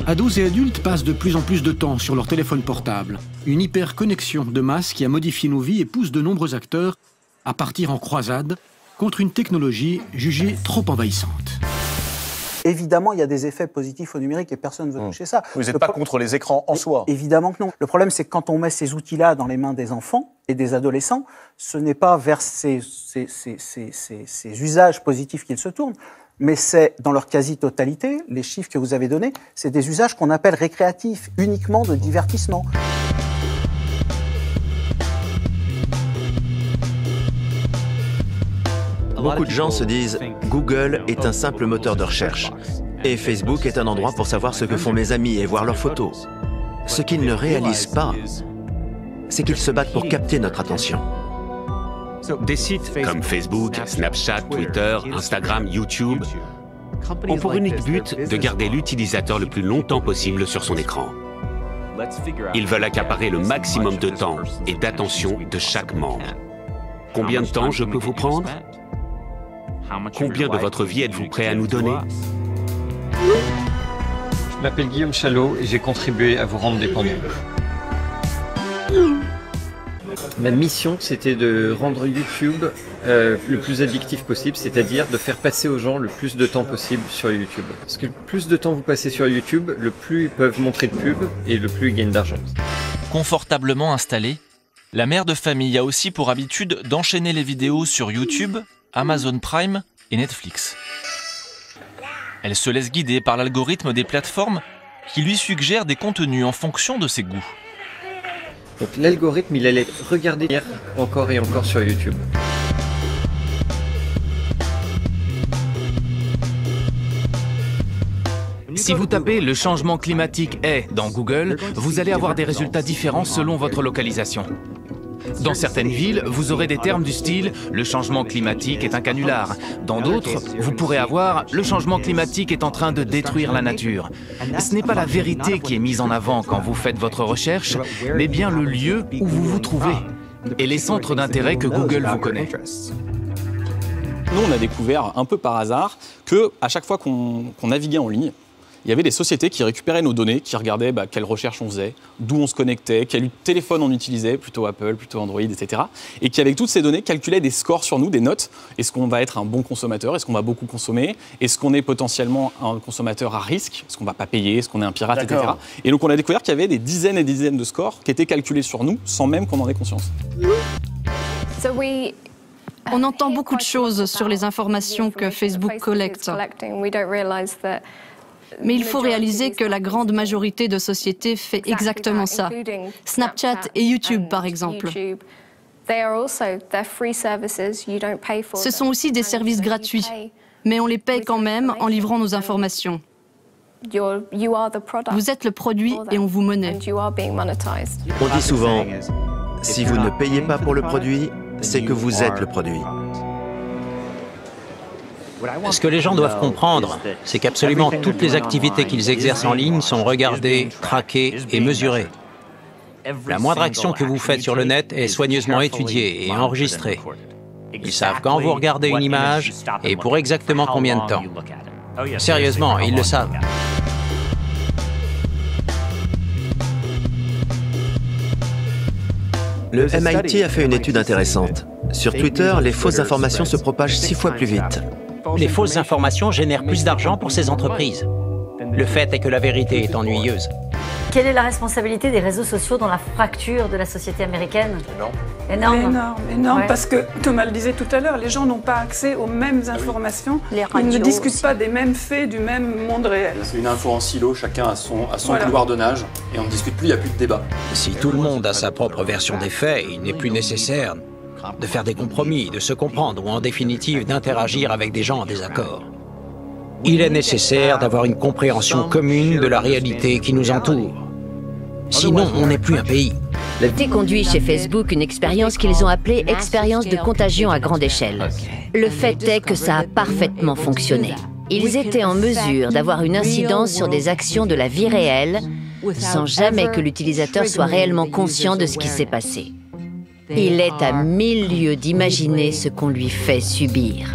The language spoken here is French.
Ados et adultes passent de plus en plus de temps sur leur téléphone portable. Une hyperconnexion de masse qui a modifié nos vies et pousse de nombreux acteurs à partir en croisade contre une technologie jugée trop envahissante. Évidemment, il y a des effets positifs au numérique et personne ne veut toucher ça. Vous n'êtes pas contre les écrans en soi? Évidemment que non. Le problème, c'est que quand on met ces outils-là dans les mains des enfants et des adolescents, ce n'est pas vers ces usages positifs qu'ils se tournent, mais c'est, dans leur quasi-totalité, les chiffres que vous avez donnés, c'est des usages qu'on appelle récréatifs, uniquement de divertissement. Beaucoup de gens se disent « Google est un simple moteur de recherche et Facebook est un endroit pour savoir ce que font mes amis et voir leurs photos ». Ce qu'ils ne réalisent pas, c'est qu'ils se battent pour capter notre attention. Des sites comme Facebook, Snapchat, Twitter, Instagram, YouTube ont pour unique but de garder l'utilisateur le plus longtemps possible sur son écran. Ils veulent accaparer le maximum de temps et d'attention de chaque membre. Combien de temps je peux vous prendre? Combien de votre vie êtes-vous prêt à nous donner? Je m'appelle Guillaume Chalot et j'ai contribué à vous rendre dépendant. Ma mission, c'était de rendre YouTube le plus addictif possible, c'est-à-dire de faire passer aux gens le plus de temps possible sur YouTube. Parce que le plus de temps vous passez sur YouTube, le plus ils peuvent montrer de pubs et le plus ils gagnent d'argent. Confortablement installée, la mère de famille a aussi pour habitude d'enchaîner les vidéos sur YouTube, Amazon Prime et Netflix. Elle se laisse guider par l'algorithme des plateformes qui lui suggèrent des contenus en fonction de ses goûts. Donc l'algorithme, il allait regarder encore et encore sur YouTube. Si vous tapez « le changement climatique est » dans Google, vous allez avoir des résultats différents selon votre localisation. Dans certaines villes, vous aurez des termes du style « le changement climatique est un canular ». Dans d'autres, vous pourrez avoir « le changement climatique est en train de détruire la nature ». Ce n'est pas la vérité qui est mise en avant quand vous faites votre recherche, mais bien le lieu où vous vous trouvez et les centres d'intérêt que Google vous connaît. Nous, on a découvert un peu par hasard qu'à chaque fois qu'on naviguait en ligne, il y avait des sociétés qui récupéraient nos données, qui regardaient quelles recherches on faisait, d'où on se connectait, quel téléphone on utilisait, plutôt Apple, plutôt Android, etc. Et qui, avec toutes ces données, calculaient des scores sur nous, des notes. Est-ce qu'on va être un bon consommateur? Est-ce qu'on va beaucoup consommer? Est-ce qu'on est potentiellement un consommateur à risque? Est-ce qu'on ne va pas payer? Est-ce qu'on est un pirate, etc. Et donc, on a découvert qu'il y avait des dizaines et des dizaines de scores qui étaient calculés sur nous, sans même qu'on en ait conscience. On entend beaucoup de choses sur les informations que Facebook collecte. Mais il faut réaliser que la grande majorité de sociétés fait exactement ça. Snapchat et YouTube, par exemple. Ce sont aussi des services gratuits, mais on les paye quand même en livrant nos informations. Vous êtes le produit et on vous monnaie. On dit souvent, si vous ne payez pas pour le produit, c'est que vous êtes le produit. Ce que les gens doivent comprendre, c'est qu'absolument toutes les activités qu'ils exercent en ligne sont regardées, traquées et mesurées. La moindre action que vous faites sur le net est soigneusement étudiée et enregistrée. Ils savent quand vous regardez une image et pour exactement combien de temps. Sérieusement, ils le savent. Le MIT a fait une étude intéressante. Sur Twitter, les fausses informations se propagent 6 fois plus vite. Les fausses informations génèrent plus d'argent pour ces entreprises. Le fait est que la vérité est ennuyeuse. Quelle est la responsabilité des réseaux sociaux dans la fracture de la société américaine? Énorme, parce que, Thomas le disait tout à l'heure, les gens n'ont pas accès aux mêmes informations, ils ne discutent pas des mêmes faits du même monde réel. C'est une info en silo, chacun a son couloir de nage, et on ne discute plus, il n'y a plus de débat. Si tout le monde a sa propre version des faits, il n'est plus nécessaire de faire des compromis, de se comprendre ou en définitive d'interagir avec des gens en désaccord. Il est nécessaire d'avoir une compréhension commune de la réalité qui nous entoure. Sinon, on n'est plus un pays. J'ai conduit chez Facebook une expérience qu'ils ont appelée « expérience de contagion à grande échelle ». Le fait est que ça a parfaitement fonctionné. Ils étaient en mesure d'avoir une incidence sur des actions de la vie réelle sans jamais que l'utilisateur soit réellement conscient de ce qui s'est passé. Il est à 1000 lieues d'imaginer ce qu'on lui fait subir.